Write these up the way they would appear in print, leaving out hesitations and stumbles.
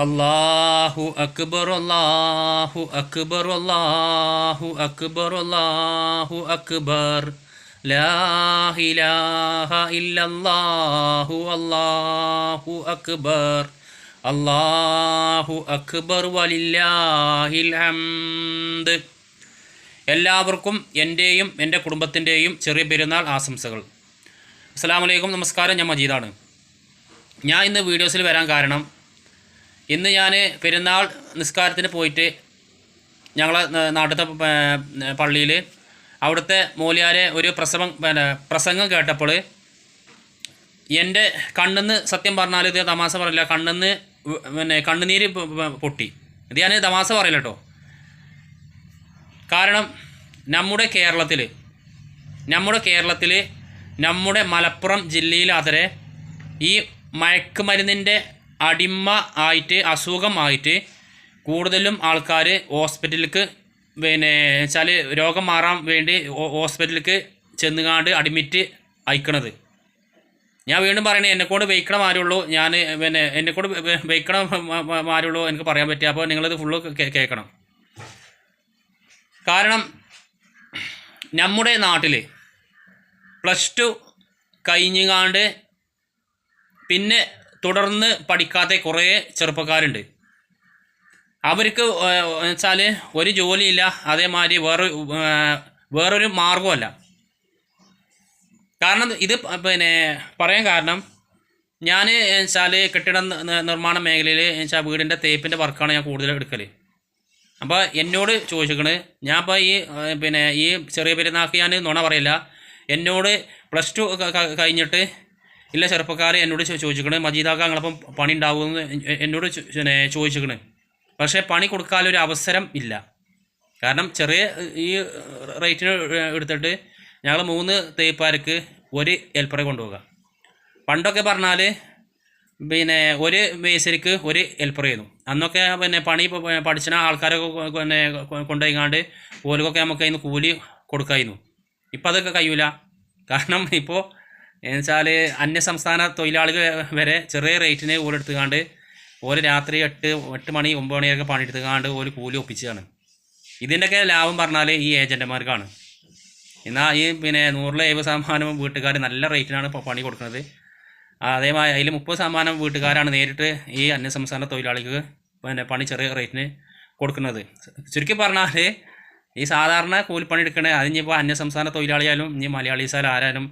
അല്ലാഹു അക്ബർ അല്ലാഹു അക്ബർ അല്ലാഹു അക്ബർ അല്ലാഹു അക്ബർ ലാ ഇലാഹ ഇല്ലല്ലാഹു അല്ലാഹു അക്ബർ അല്ലാഹു അക്ബർ വലില്ലാഹിൽ ഹംദ്. എല്ലാവർക്കും എൻ്റെയും എൻ്റെ കുടുംബത്തിൻ്റെയും ചെറിയ പെരുന്നാൾ ആശംസകൾ. അസ്സലാമു അലൈക്കും, നമസ്കാരം. ഞാൻ മജീദാണ്. ഞാൻ ഇന്ന് വീഡിയോസിൽ വരാൻ കാരണം, ഇന്ന് ഞാൻ പെരുന്നാൾ നിസ്കാരത്തിന് പോയിട്ട് ഞങ്ങളെ നാട്ടിലത്തെ പള്ളിയിൽ അവിടുത്തെ മൂല്യാരെ ഒരു പ്രസംഗം കേട്ടപ്പോൾ എൻ്റെ കണ്ണിന്ന്, സത്യം പറഞ്ഞാൽ ഇത് തമാശ പറയില്ല, കണ്ണിന്ന് കണ്ണുനീര് പൊട്ടി. ഇത് ഞാൻ തമാശ പറയില്ല കേട്ടോ. കാരണം നമ്മുടെ കേരളത്തിൽ നമ്മുടെ മലപ്പുറം ജില്ലയിലാതരെ ഈ മയക്കുമരുന്നിൻ്റെ അടിമ ആയിട്ട്, അസുഖമായിട്ട് കൂടുതലും ആൾക്കാർ ഹോസ്പിറ്റലിലേക്ക് വെച്ചാൽ രോഗം മാറാൻ വേണ്ടി ഹോസ്പിറ്റലിലേക്ക് ചെന്നുകാണ്ട് അഡ്മിറ്റ് അയക്കണത്. ഞാൻ വീണ്ടും പറയണേ, എന്നെക്കൊണ്ട് വയ്ക്കണം ആരുള്ളൂ, ഞാൻ എന്നെക്കൊണ്ട് വയ്ക്കണം ആരുള്ളൂ എനിക്ക് പറയാൻ പറ്റുക. അപ്പോൾ നിങ്ങളിത് ഫുള്ള് കേൾക്കണം. കാരണം നമ്മുടെ നാട്ടിൽ +2 കഴിഞ്ഞുകാണ്ട് പിന്നെ തുടർന്ന് പഠിക്കാത്ത കുറേ ചെറുപ്പക്കാരുണ്ട്. അവർക്ക് വെച്ചാൽ ഒരു ജോലിയില്ല, അതേമാതിരി വേറൊരു മാർഗമല്ല. കാരണം ഇത് പറയാൻ കാരണം, ഞാൻ വെച്ചാൽ കെട്ടിട നിർമ്മാണ മേഖലയിൽ വെച്ചാൽ വീടിൻ്റെ തേപ്പിൻ്റെ വർക്കാണ് ഞാൻ കൂടുതൽ എടുക്കൽ. അപ്പോൾ എന്നോട് ചോദിച്ചിരിക്കണ്, ഞാൻ ഇപ്പോൾ ഈ ചെറിയ പെരുന്നാൾക്ക് ഞാൻ നുണ പറയില്ല, എന്നോട് +2 കഴിഞ്ഞിട്ട് ഇല്ല ചെറുപ്പക്കാർ എന്നോട് ചോദിച്ചിരിക്കണ്, മജീദാക്ക നിങ്ങളപ്പം പണി ഉണ്ടാവുമെന്ന് എന്നോട് ചോദിച്ചിരിക്കണ്. പക്ഷേ പണി കൊടുക്കാനൊരു അവസരം ഇല്ല. കാരണം ചെറിയ ഈ റേറ്റിന് എടുത്തിട്ട് ഞങ്ങൾ 3 തേപ്പാർക്ക് ഒരു ഹെൽപ്പറെ കൊണ്ടുപോകുക. പണ്ടൊക്കെ പറഞ്ഞാൽ ഒരു മേസരിക്ക് ഒരു ഹെൽപ്പർ ചെയ്യുന്നു. അന്നൊക്കെ പണി പഠിച്ച ആൾക്കാരൊക്കെ കൊണ്ടുപോയിക്കാണ്ട് ഓലൊക്കെ നമുക്ക് അതിന് കൂലി കൊടുക്കായിരുന്നു. ഇപ്പം അതൊക്കെ കഴിയൂല. കാരണം ഇപ്പോൾ എന്നുവെച്ചാൽ അന്യസംസ്ഥാന തൊഴിലാളികൾ വരെ ചെറിയ റേറ്റിന് ഓലെടുത്തുകാണ്ട് ഓല് രാത്രി 8 മണി 9 മണിയൊക്കെ പണിയെടുത്തുകാണ്ട് ഓല് കൂലി ഒപ്പിച്ചതാണ്. ഇതിൻ്റെയൊക്കെ ലാഭം പറഞ്ഞാൽ ഈ ഏജൻറ്റുമാർക്കാണ്. എന്നാൽ ഈ 100% വീട്ടുകാർ നല്ല റേറ്റിനാണ് ഇപ്പോൾ പണി കൊടുക്കുന്നത്. അതേമാതിരി അതിൽ 30% വീട്ടുകാരാണ് നേരിട്ട് ഈ അന്യസംസ്ഥാന തൊഴിലാളിക്ക് പണി ചെറിയ റേറ്റിന് കൊടുക്കുന്നത്. ചുരുക്കി പറഞ്ഞാൽ ഈ സാധാരണ കൂലിപ്പണി എടുക്കണേ, അതിനിപ്പോൾ അന്യസംസ്ഥാന തൊഴിലാളിയായാലും ഇനി മലയാളീസായാലും ആരായാലും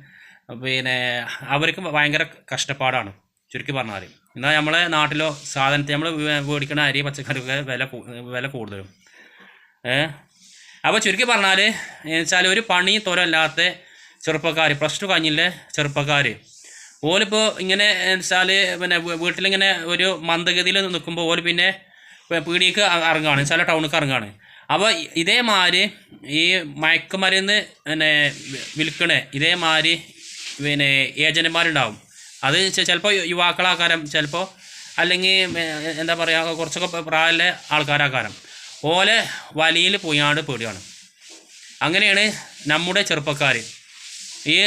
അവർക്ക് ഭയങ്കര കഷ്ടപ്പാടാണ് ചുരുക്കി പറഞ്ഞാൽ. എന്നാൽ നമ്മളെ നാട്ടിലോ സാധനത്തെ നമ്മൾ മേടിക്കണ അരി പച്ചക്കറിയൊക്കെ വില കൂടുതലും. അപ്പോൾ ചുരുക്കി പറഞ്ഞാൽ എന്നുവെച്ചാൽ ഒരു പണി തൊരല്ലാത്ത ചെറുപ്പക്കാർ, +2 കഴിഞ്ഞില്ലേ ചെറുപ്പക്കാർ, ഓലിപ്പോൾ ഇങ്ങനെ വെച്ചാൽ വീട്ടിലിങ്ങനെ ഒരു മന്ദഗതിയിൽ നിൽക്കുമ്പോൾ ഓല് പിന്നെ പീടിക്ക് ഇറങ്ങുകയാണ്, ചില ടൗണിലേക്ക് ഇറങ്ങുകയാണ്. അപ്പോൾ ഇതേമാതിരി ഈ മയക്കുമരുന്ന് വിൽക്കണേ ഇതേമാതിരി ഏജന്റുമാരുണ്ടാവും. അത് ചിലപ്പോൾ യുവാക്കളാക്കാരം, ചിലപ്പോൾ അല്ലെങ്കിൽ എന്താ പറയുക കുറച്ചൊക്കെ പ്രായമുള്ള ആൾക്കാരാക്കാരം. ഓലെ വലിയിൽ പോയാണ്ട് പേടിയാണ്. അങ്ങനെയാണ് നമ്മുടെ ചെറുപ്പക്കാർ ഈ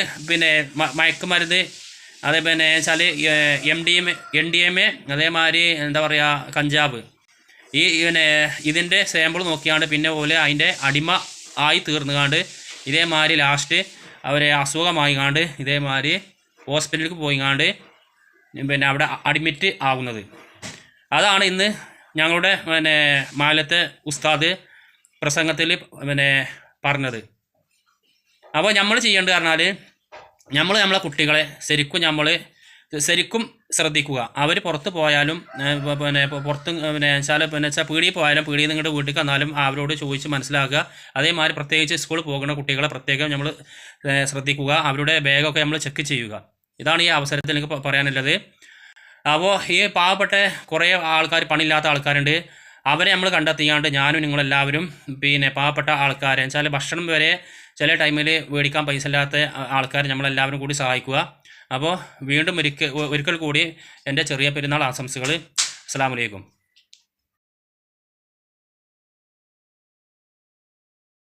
മയക്കുമരുന്ന്, അതേ വെച്ചാൽ MDMA അതേമാതിരി എന്താ പറയുക കഞ്ചാവ്, ഈ ഇതിൻ്റെ സാമ്പിൾ നോക്കിയാണ്ട് പിന്നെ പോലെ അതിൻ്റെ അടിമ ആയി തീർന്നുകാണ്ട് ഇതേമാതിരി ലാസ്റ്റ് അവരെ അസുഖമായിക്കാണ്ട് ഇതേമാതിരി ഹോസ്പിറ്റലിലേക്ക് പോയിക്കാണ്ട് അവിടെ അഡ്മിറ്റ് ആകുന്നത്. അതാണ് ഇന്ന് ഞങ്ങളുടെ മാലത്തെ ഉസ്താദ് പ്രസംഗത്തിൽ പറഞ്ഞത്. അപ്പോൾ നമ്മൾ ചെയ്യേണ്ടത് പറഞ്ഞാൽ, നമ്മളെ കുട്ടികളെ ശരിക്കും ശ്രദ്ധിക്കുക. അവർ പുറത്ത് പോയാലും പുറത്ത് വെച്ചാൽ പീടിയിൽ പോയാലും പീടിയിൽ നിന്ന് ഇങ്ങോട്ട് വീട്ടിൽ വന്നാലും അവരോട് ചോദിച്ച് മനസ്സിലാക്കുക. അതേമാതിരി പ്രത്യേകിച്ച് സ്കൂളിൽ പോകുന്ന കുട്ടികളെ പ്രത്യേകം നമ്മൾ ശ്രദ്ധിക്കുക. അവരുടെ ബാഗൊക്കെ നമ്മൾ ചെക്ക് ചെയ്യുക. ഇതാണ് ഈ അവസരത്തിൽ എനിക്ക് പറയാനുള്ളത്. അപ്പോൾ ഈ പാവപ്പെട്ട കുറേ ആൾക്കാർ, പണിയില്ലാത്ത ആൾക്കാരുണ്ട്. അവരെ നമ്മൾ കണ്ടെത്തിയാണ്ട് ഞാനും നിങ്ങളെല്ലാവരും പാവപ്പെട്ട ആൾക്കാരെ വെച്ചാൽ ഭക്ഷണം വരെ ചില ടൈമിൽ മേടിക്കാൻ പൈസ ഇല്ലാത്ത ആൾക്കാർ നമ്മളെല്ലാവരും കൂടി സഹായിക്കുക. അപ്പോൾ വീണ്ടും ഒരിക്കൽ കൂടി എൻ്റെ ചെറിയ പെരുന്നാൾ ആശംസകൾ. അസ്സലാമു അലൈക്കും.